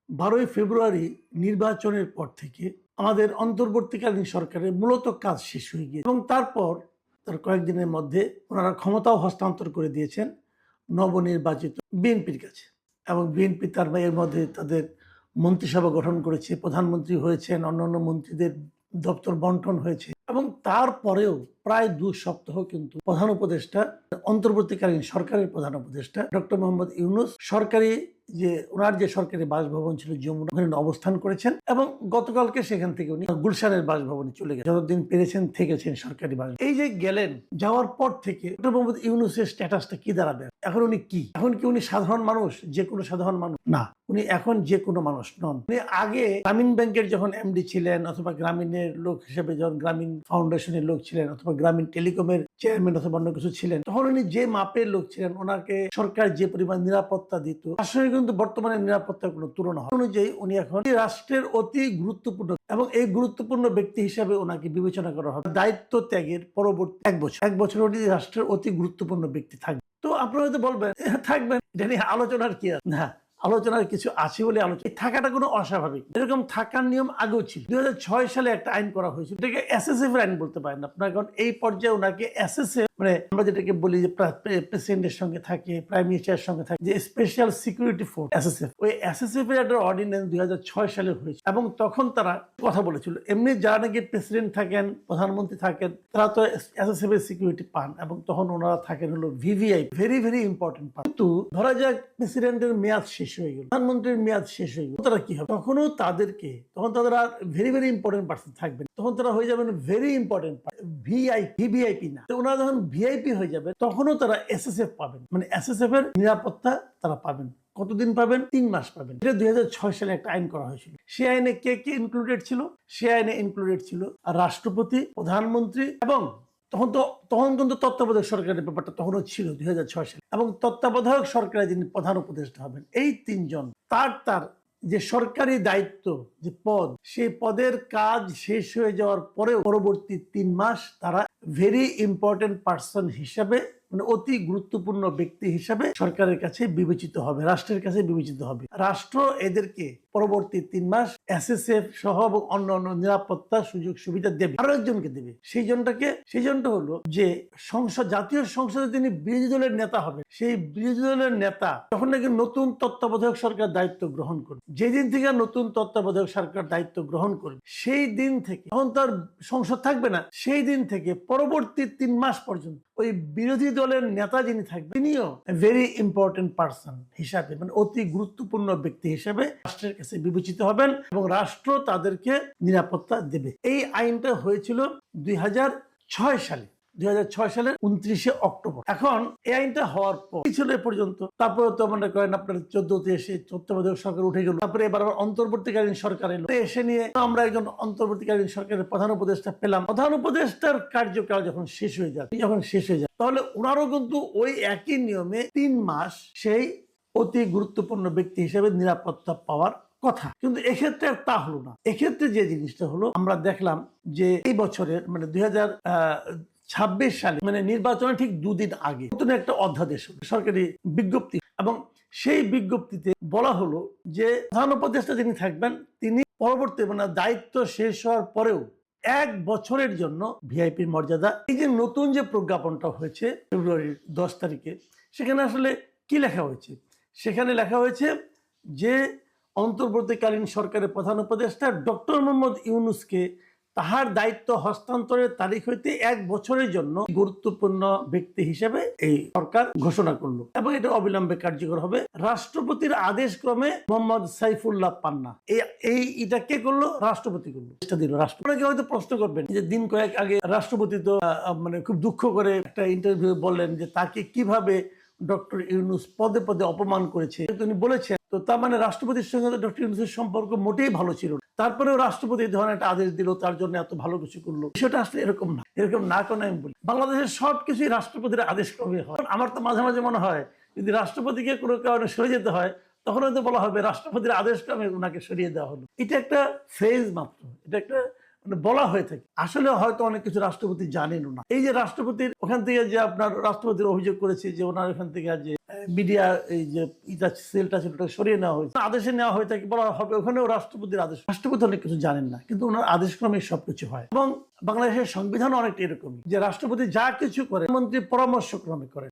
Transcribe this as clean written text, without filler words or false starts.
12ই ফেব্রুয়ারি নির্বাচনের পর থেকে আমাদের অন্তর্বর্তীকালীন সরকারের মূলত কাজ শেষ হয়ে গিয়েছে এবং তারপর তার কয়েকদিনের মধ্যে ওনারা ক্ষমতাও হস্তান্তর করে দিয়েছেন নবনির্বাচিত বিএনপির কাছে। এবং বিএনপি তার এর মধ্যে তাদের মন্ত্রিসভা গঠন করেছে, প্রধানমন্ত্রী হয়েছেন, অন্যান্য মন্ত্রীদের দপ্তর বন্টন হয়েছে এবং তারপরেও প্রায় 2 সপ্তাহ কিন্তু প্রধান উপদেষ্টা, অন্তর্বর্তীকালীন সরকারের প্রধান উপদেষ্টা ডক্টর মোহাম্মদ ইউনূস সরকারি ওনার যে সরকারি বাসভবন ছিল যমুনা, ওখানে অবস্থান করেছেন এবং গতকালকে সেখান থেকে উনি গুলশানের বাসভবনে চলে গেছেন। যতদিন পেরেছেন থেকেছেন সরকারি বাসভবন। এই যে গেলেন, যাওয়ার পর থেকে ডক্টর মোহাম্মদ ইউনূসের স্ট্যাটাসটা কি দাঁড়াবে? এখন উনি কি? এখন কি উনি সাধারণ মানুষ? যে কোনো সাধারণ মানুষ না, উনি এখন যে কোনো মানুষ নন। উনি আগে গ্রামীণ ব্যাংকের যখন এমডি ছিলেন, অথবা গ্রামীণের লোক হিসেবে যখন গ্রামীণ ফাউন্ডেশনের লোক ছিলেন, অথবা গ্রামীণ টেলিকমের চেয়ারম্যান অথবা অন্য কিছু ছিলেন, তখন উনি যে মাপের লোক ছিলেন, ওনাকে সরকার যে পরিমাণ নিরাপত্তা দিত, আসলে কিন্তু বর্তমানে নিরাপত্তার কোনো তুলনা হয় অনুযায়ী উনি এখন রাষ্ট্রের অতি গুরুত্বপূর্ণ এবং এই গুরুত্বপূর্ণ ব্যক্তি হিসাবে ওনাকে বিবেচনা করা হবে। দায়িত্ব ত্যাগের পরবর্তী এক বছর উনি রাষ্ট্রের অতি গুরুত্বপূর্ণ ব্যক্তি থাকবে। তো আপনারা হয়তো বলবেন থাকবেন, এটা নিয়ে আলোচনার কি আছে? না, আলোচনার কিছু আছে বলে আলোচনা। থাকাটা কোনো অস্বাভাবিক, এরকম থাকার নিয়ম আগেও ছিল। 2006 সালে একটা আইন করা হয়েছিল, এটাকে এসএসএফ এর আইন বলতে পারেন আপনার। কারণ এই পর্যায়ে ওনাকে এসএসএফ, মানে আমরা যেটাকে বলি যে প্রেসিডেন্টের সঙ্গে থাকে, প্রাইম মিনিস্টারের সঙ্গে থাকে, যে স্পেশাল সিকিউরিটি ফোর্স এসএসএফ, ওই এসএসএফ এর একটা অর্ডিন্যান্স 2006 সালে হয়েছে এবং তখন তারা কথা বলেছিল এমনি যারা নাকি প্রেসিডেন্ট থাকেন, প্রধানমন্ত্রী থাকেন, তারা তো এসএসএফ এর সিকিউরিটি পান এবং তখন ওনারা থাকেন হলো ভিভিআই, ভেরি ভেরি ইম্পর্টেন্ট পান। কিন্তু ধরা যাক প্রেসিডেন্টের মেয়াদ শেষ হয়ে গেল, প্রধানমন্ত্রীর মেয়াদ শেষ হয়ে গেল, তারা কি হবে? তখনও তখন তারা ভেরি ভেরি ইম্পর্টেন্ট পার্সন থাকবেন, তখন তারা হয়ে যাবেন ভেরি ইম্পর্টেন্ট ভিভিআইপি না। ওনারা যখন ভিআইপি হয়ে যাবে তখনও তারা এসএসএফ পাবেন, মানে এসএসএফ এর নিরাপত্তা তারা পাবেন। কতদিন পাবেন? 3 মাস পাবেন। এটা 2006 সালে একটা আইন করা হয়েছিল। সেই আইনে কে কে ইনক্লুডেড ছিল? সেই আইনে ইনক্লুডেড ছিল রাষ্ট্রপতি, প্রধানমন্ত্রী এবং তখন কিন্তু তত্ত্বাবধায়ক সরকারের ব্যাপারটা তখনও ছিল 2006 সালে, এবং তত্ত্বাবধায়ক সরকারের যিনি প্রধান উপদেষ্টা হবেন, এই 3 জন তার যে সরকারি দায়িত্ব, যে পদ, সেই পদের কাজ শেষ হয়ে যাওয়ার পরেও পরবর্তী 3 মাস তারা ভেরি ইম্পর্টেন্ট পার্সন হিসাবে, মানে অতি গুরুত্বপূর্ণ ব্যক্তি হিসাবে সরকারের কাছে বিবেচিত হবে, রাষ্ট্রের কাছে বিবেচিত হবে। রাষ্ট্র এদেরকে পরবর্তী 3 মাস এসএসএফ সহ এবং অন্যান্য নিরাপত্তা সুযোগ সুবিধা দেবে, আরো একজনকে দেবে। সেই জনটা হলো যে জাতীয় সংসদে তিনি বিরোধী দলের নেতা হবে। সেই বিরোধী দলের নেতা যখন নাকি নতুন তত্ত্বাবধায়ক সরকার দায়িত্ব গ্রহণ করবে, যেদিন থেকে নতুন তত্ত্বাবধায়ক সরকার দায়িত্ব গ্রহণ করবে, সেই দিন থেকে, তখন তার সংসদ থাকবে না, সেই দিন থেকে পরবর্তী 3 মাস পর্যন্ত ওই বিরোধী দলের নেতা যিনি থাকবেন, তিনিও ভেরি ইম্পর্টেন্ট পার্সন হিসাবে, মানে অতি গুরুত্বপূর্ণ ব্যক্তি হিসাবে রাষ্ট্রের কাছে বিবেচিত হবেন এবং রাষ্ট্র তাদেরকে নিরাপত্তা দেবে। এই আইনটা হয়েছিল 2006 সালে, 2006 সালের 29শে অক্টোবর। এখন এই আইনটা হওয়ার পর ছিল এ পর্যন্ত, তারপরে তো মনে করেন আপনার 14তে এসে তত্ত্বাবধায়ক সরকার উঠে গেল, তারপরে এবার অন্তর্বর্তীকালীন সরকার এলো, এসে নিয়ে আমরা একজন অন্তর্বর্তীকালীন সরকারের প্রধান উপদেষ্টা পেলাম। প্রধান উপদেষ্টার কার্যকাল যখন শেষ হয়ে যায়, তাহলে ওনারও কিন্তু ওই একই নিয়মে 3 মাস সেই অতি গুরুত্বপূর্ণ ব্যক্তি হিসেবে নিরাপত্তা পাওয়ার কথা। কিন্তু এক্ষেত্রে আর তা হলো না। এক্ষেত্রে যে জিনিসটা হলো, আমরা দেখলাম যে এই বছরের, মানে 2026 সালে, মানে নির্বাচনের ঠিক 2 দিন আগে নতুন একটা অধ্যাদেশ হলো, সরকারি বিজ্ঞপ্তি, এবং সেই বিজ্ঞপ্তিতে বলা হলো যে প্রধান উপদেষ্টা যিনি থাকবেন, তিনি পরবর্তী, মানে দায়িত্ব শেষ হওয়ার পরেও 1 বছরের জন্য ভিআইপির মর্যাদা। এই যে নতুন যে প্রজ্ঞাপনটা হয়েছে ফেব্রুয়ারির 10 তারিখে, সেখানে আসলে কি লেখা হয়েছে? সেখানে লেখা হয়েছে যে অন্তর্বর্তীকালীন সরকারের প্রধান উপদেষ্টা ডক্টর মোহাম্মদ ইউনূসকে তাহার দায়িত্ব হস্তান্তরের তারিখ হইতে 1 বছরের জন্য গুরুত্বপূর্ণ ব্যক্তি হিসেবে এই সরকার ঘোষণা করলো এবং এটা অবিলম্বে কার্যকর হবে। রাষ্ট্রপতির আদেশ ক্রমে মোহাম্মদ সাইফুল্লাহ পান্না এটা কে করলো? রাষ্ট্রপতি করলো, দিল রাষ্ট্রপতি। হয়তো প্রশ্ন করবেন যে দিন কয়েক আগে রাষ্ট্রপতি তো মানে খুব দুঃখ করে একটা ইন্টারভিউ বললেন যে তাকে কিভাবে ডক্টর ইউনূস পদে পদে অপমান করেছে, তিনি বলেছেন। তো তার মানে রাষ্ট্রপতির সঙ্গে ডক্টর ইউনূসের সম্পর্ক মোটেই ভালো ছিল না। তারপরেও রাষ্ট্রপতি এই ধরনের একটা আদেশ দিল, তার জন্য এত ভালো কিছু করলো। বিষয়টা আসলে এরকম না কেন আমি বলি, বাংলাদেশের সবকিছুই রাষ্ট্রপতির আদেশ ক্রমে হয়। আমার তো মাঝে মাঝে মনে হয় যদি রাষ্ট্রপতিকে কোনো কারণে সরে যেতে হয়, তখন হয়তো বলা হবে রাষ্ট্রপতির আদেশ ক্রমে ওনাকে সরিয়ে দেওয়া হলো। এটা একটা ফেজ মাত্র, এটা একটা মানে বলা হয়ে থাকে। আসলে হয়তো অনেক কিছু রাষ্ট্রপতি জানেনও না। এই যে রাষ্ট্রপতির ওখান থেকে যে আপনার রাষ্ট্রপতির অভিযোগ করেছে যে ওনার ওখান থেকে যে মিডিয়া এই যে সেলটা ছিল ওটা সরিয়ে নেওয়া হয়েছে, আদেশে নেওয়া হয়ে থাকে, বলা হবে ওখানেও রাষ্ট্রপতির আদেশ। রাষ্ট্রপতি অনেক কিছু জানেন না, কিন্তু ওনার আদেশক্রমে সবকিছু হয়। এবং বাংলাদেশের সংবিধান অনেকটা এরকমই, যে রাষ্ট্রপতি যা কিছু করে মন্ত্রী পরামর্শক্রমে করে।